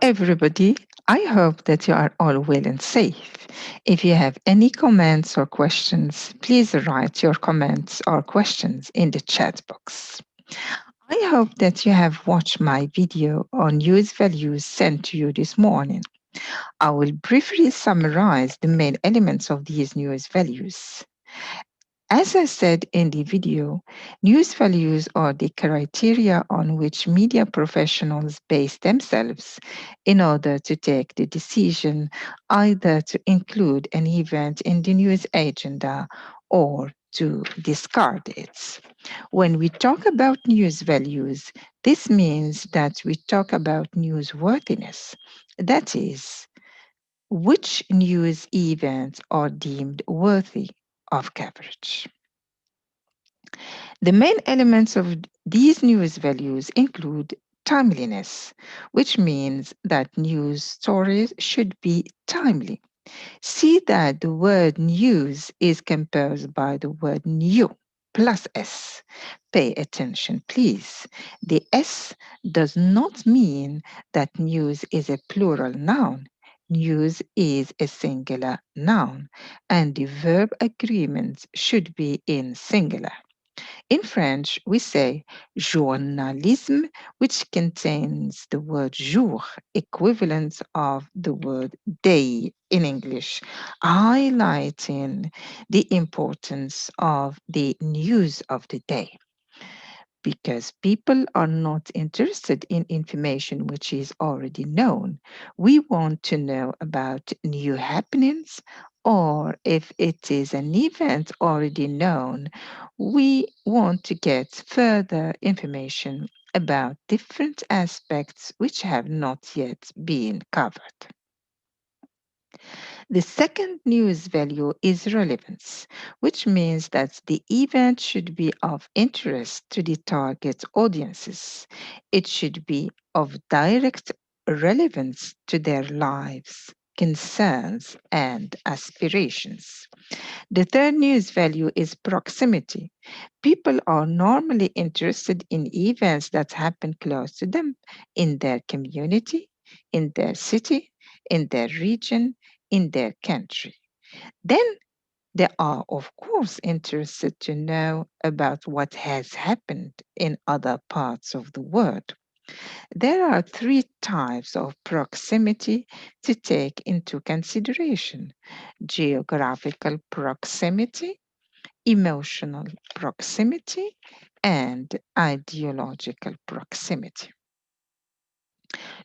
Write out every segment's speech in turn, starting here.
everybody. I hope that you are all well and safe. If you have any comments or questions, please write your comments or questions in the chat box. I hope that you have watched my video on news values sent to you this morning. I will briefly summarize the main elements of these news values. As I said in the video, news values are the criteria on which media professionals base themselves in order to take the decision either to include an event in the news agenda or to discard it. When we talk about news values, this means that we talk about newsworthiness. That is, which news events are deemed worthy of coverage. The main elements of these news values include timeliness, which means that news stories should be timely. See that the word news is composed by the word new plus S. Pay attention, please. The S does not mean that news is a plural noun. News is a singular noun, and the verb agreements should be in singular. In French, we say journalisme, which contains the word jour, equivalent of the word day in English, highlighting the importance of the news of the day because people are not interested in information which is already known. We want to know about new happenings, or if it is an event already known, we want to get further information about different aspects which have not yet been covered. The second news value is relevance, which means that the event should be of interest to the target audiences. It should be of direct relevance to their lives, concerns, and aspirations. The third news value is proximity. People are normally interested in events that happen close to them in their community, in their city, in their region, in their country. Then they are, of course, interested to know about what has happened in other parts of the world. There are three types of proximity to take into consideration: geographical proximity, emotional proximity, and ideological proximity.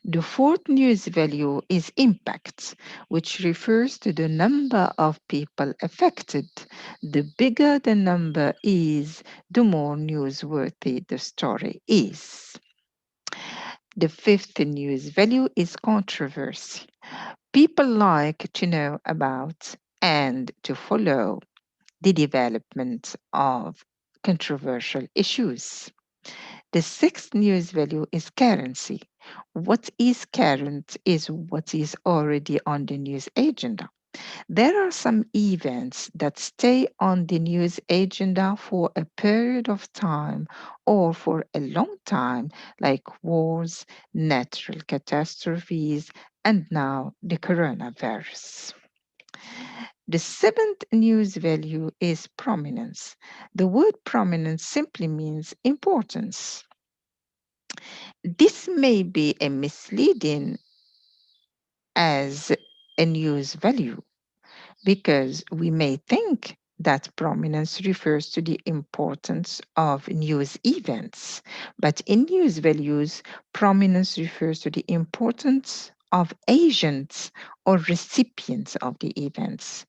The fourth news value is impact, which refers to the number of people affected. The bigger the number is, the more newsworthy the story is. The fifth news value is controversy. People like to know about and to follow the development of controversial issues. The sixth news value is currency. What is current is what is already on the news agenda. There are some events that stay on the news agenda for a period of time or for a long time, like wars, natural catastrophes, and now the coronavirus. The seventh news value is prominence. The word prominence simply means importance. This may be a misleading as a news value because we may think that prominence refers to the importance of news events. But in news values, prominence refers to the importance of agents or recipients of the events.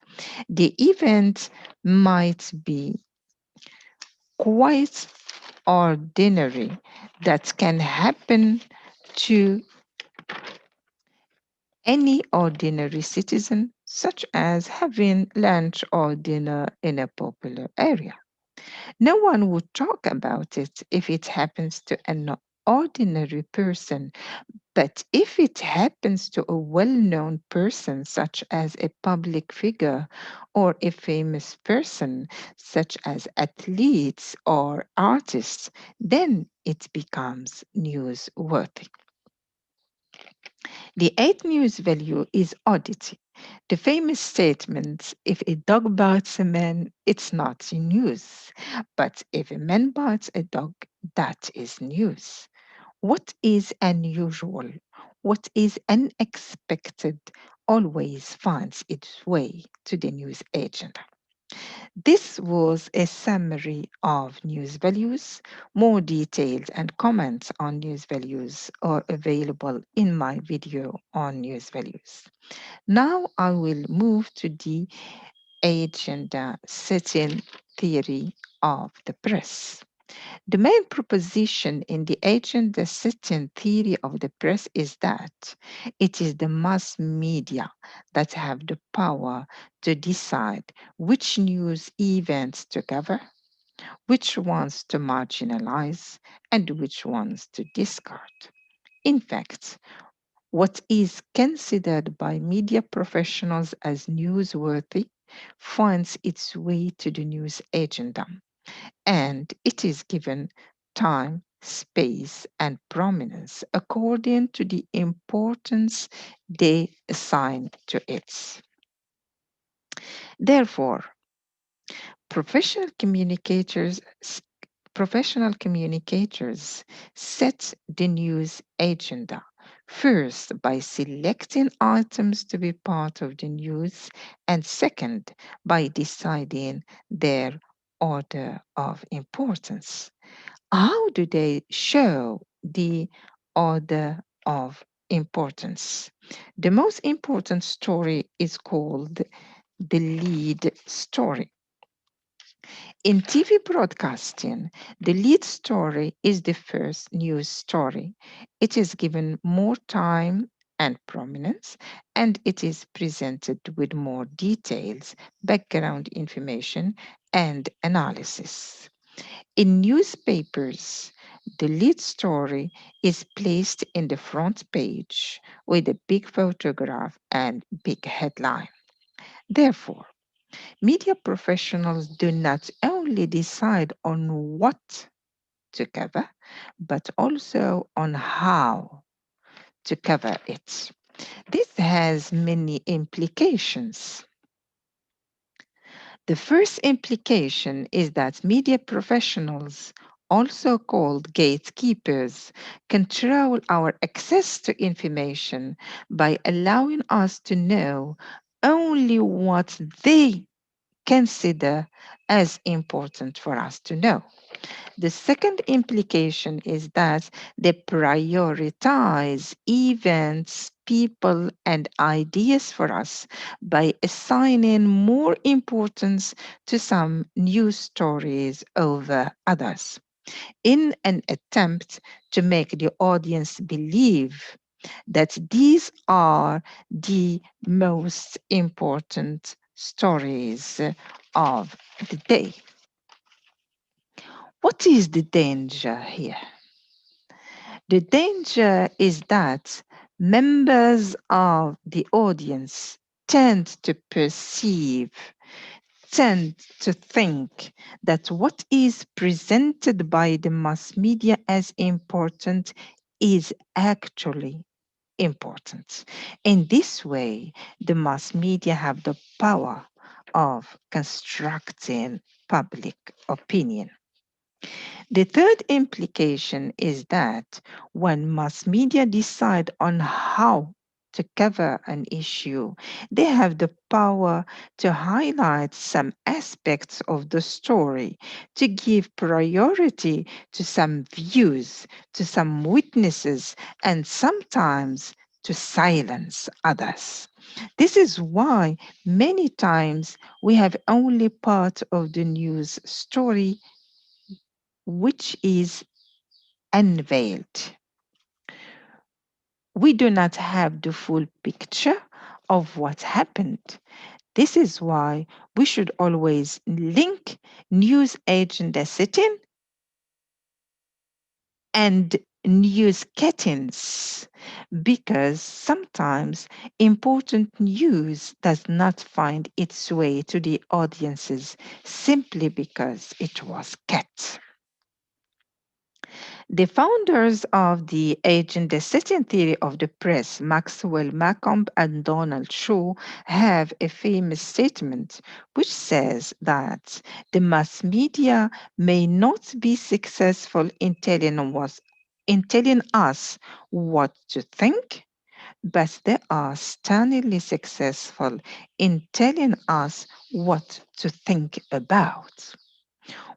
The event might be quite ordinary that can happen to any ordinary citizen, such as having lunch or dinner in a popular area. No one would talk about it if it happens to an ordinary person, but if it happens to a well known person, such as a public figure or a famous person, such as athletes or artists, then it becomes newsworthy. The eighth news value is oddity. The famous statement, if a dog bites a man, it's not news. But if a man bites a dog, that is news. What is unusual, what is unexpected, always finds its way to the news agenda. This was a summary of news values. More details and comments on news values are available in my video on news values. Now I will move to the agenda setting theory of the press. The main proposition in the agenda setting theory of the press is that it is the mass media that have the power to decide which news events to cover, which ones to marginalize, and which ones to discard. In fact, what is considered by media professionals as newsworthy finds its way to the news agenda, and it is given time, space, and prominence according to the importance they assign to it. Therefore, professional communicators professional communicators set the news agenda first by selecting items to be part of the news, and second by deciding their order of importance. How do they show the order of importance? The most important story is called the lead story. In TV broadcasting, the lead story is the first news story. It is given more time and prominence, and it is presented with more details, background information, and analysis. In newspapers, the lead story is placed in the front page with a big photograph and big headline. Therefore, media professionals do not only decide on what to cover, but also on how to cover it. This has many implications. The first implication is that media professionals, also called gatekeepers, control our access to information by allowing us to know only what they consider as important for us to know. The second implication is that they prioritize events, people, and ideas for us by assigning more importance to some news stories over others in an attempt to make the audience believe that these are the most important stories of the day. What is the danger here? The danger is that members of the audience tend to perceive, tend to think that what is presented by the mass media as important is actually important. In this way, the mass media have the power of constructing public opinion. The third implication is that when mass media decide on how to cover an issue, they have the power to highlight some aspects of the story, to give priority to some views, to some witnesses, and sometimes to silence others. This is why many times we have only part of the news story which is unveiled. We do not have the full picture of what happened. This is why we should always link news agenda setting and news cuttings, because sometimes important news does not find its way to the audiences simply because it was cut. The founders of the agenda setting theory of the press, Maxwell Macomb and Donald Shaw, have a famous statement which says that the mass media may not be successful in telling us what to think, but they are stunningly successful in telling us what to think about.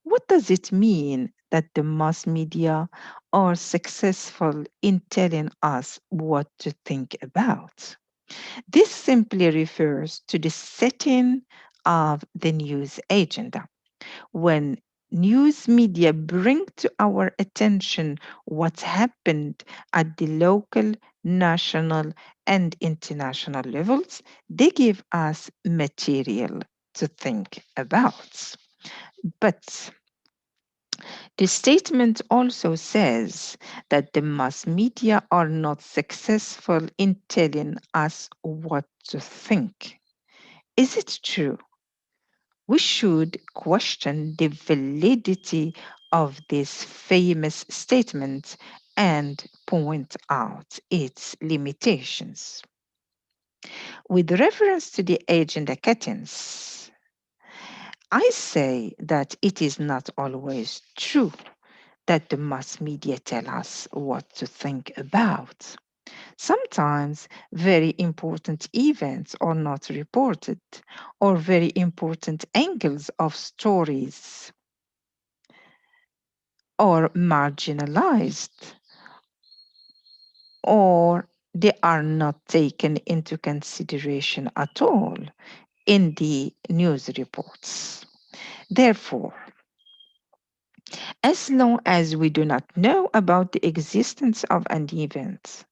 What does it mean that the mass media are successful in telling us what to think about? This simply refers to the setting of the news agenda. When news media bring to our attention what happened at the local, national, and international levels, they give us material to think about. But the statement also says that the mass media are not successful in telling us what to think. Is it true? We should question the validity of this famous statement and point out its limitations. With reference to the agenda cuttings, I say that it is not always true that the mass media tell us what to think about. Sometimes very important events are not reported, or very important angles of stories are marginalized, or they are not taken into consideration at all in the news reports. Therefore, as long as we do not know about the existence of an event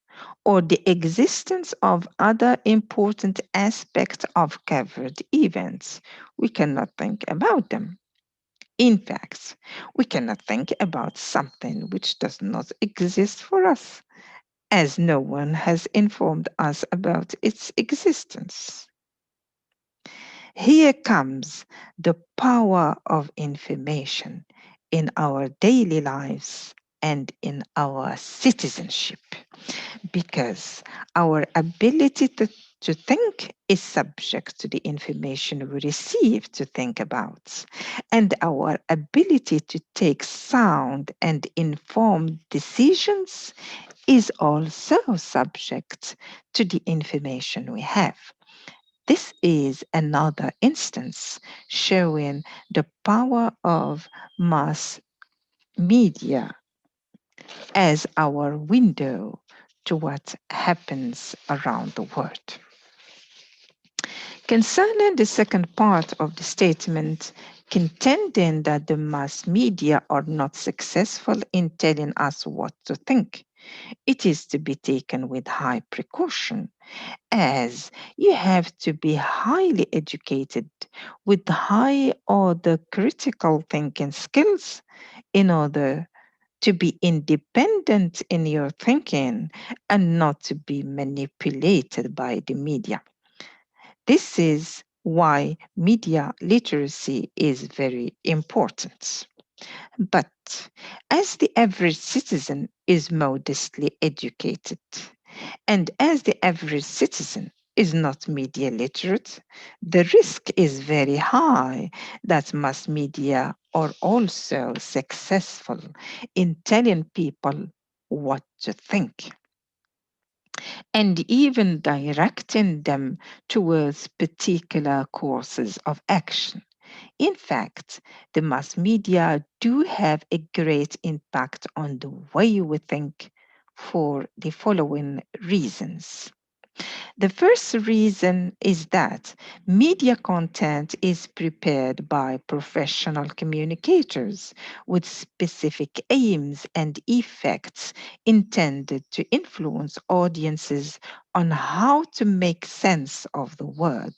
or the existence of other important aspects of covered events, we cannot think about them. In fact, we cannot think about something which does not exist for us, as no one has informed us about its existence. Here comes the power of information in our daily lives and in our citizenship, because our ability to think is subject to the information we receive to think about, and our ability to take sound and informed decisions is also subject to the information we have. This is another instance showing the power of mass media as our window to what happens around the world. Concerning the second part of the statement, contending that the mass media are not successful in telling us what to think, it is to be taken with high precaution, as you have to be highly educated with high order critical thinking skills in order to be independent in your thinking and not to be manipulated by the media. This is why media literacy is very important. But as the average citizen is modestly educated, and as the average citizen is not media literate, the risk is very high that mass media are also successful in telling people what to think and even directing them towards particular courses of action. In fact, the mass media do have a great impact on the way we think for the following reasons. The first reason is that media content is prepared by professional communicators with specific aims and effects intended to influence audiences on how to make sense of the world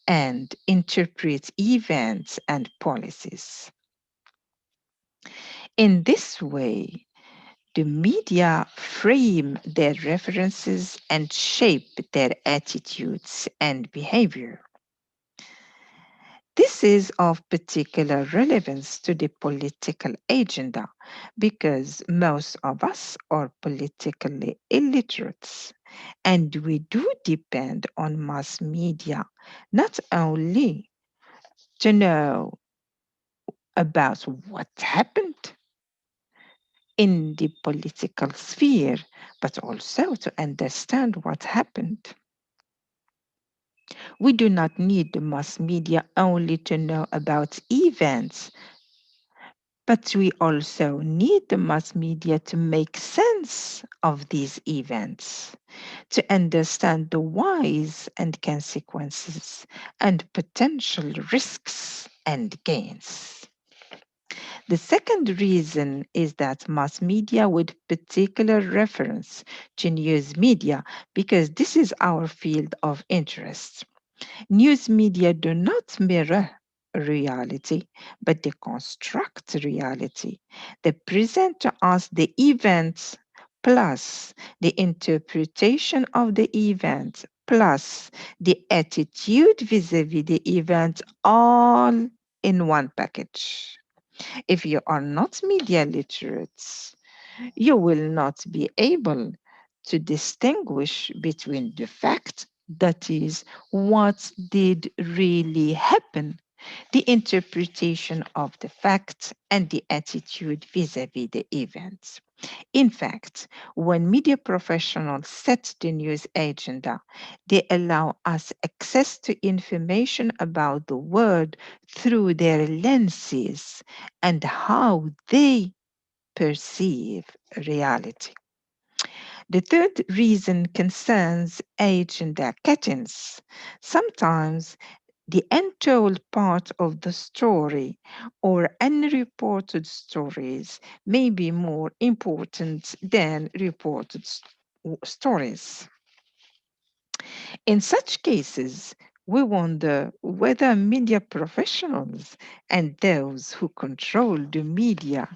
and interpret events and policies. In this way, the media frame their references and shape their attitudes and behavior. This is of particular relevance to the political agenda because most of us are politically illiterate and we do depend on mass media not only to know about what happened in the political sphere, but also to understand what happened. We do not need the mass media only to know about events, but we also need the mass media to make sense of these events, to understand the whys and consequences and potential risks and gains. The second reason is that mass media, with particular reference to news media, because this is our field of interest. News media do not mirror reality, but they construct reality. They present to us the events plus the interpretation of the event plus the attitude vis-a-vis the event all in one package. If you are not media literate, you will not be able to distinguish between the fact, that is, what did really happen, the interpretation of the fact, and the attitude vis a vis the event. In fact, when media professionals set the news agenda, they allow us access to information about the world through their lenses and how they perceive reality. The third reason concerns agenda cuttings. Sometimes the untold part of the story or unreported stories may be more important than reported stories. In such cases, we wonder whether media professionals and those who control the media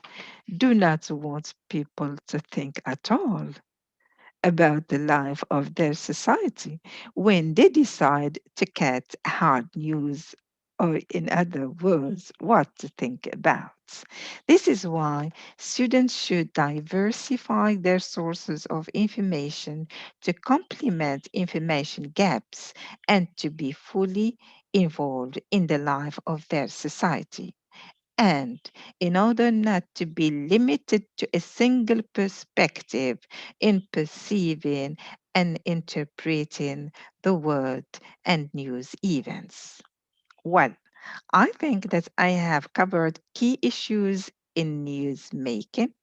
do not want people to think at all about the life of their society when they decide to cut hard news, or, in other words, what to think about. This is why students should diversify their sources of information to complement information gaps and to be fully involved in the life of their society. And in order not to be limited to a single perspective in perceiving and interpreting the world and news events. Well, I think that I have covered key issues in news making.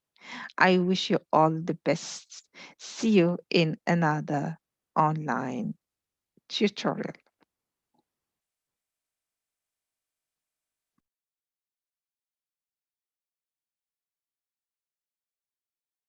I wish you all the best. See you in another online tutorial.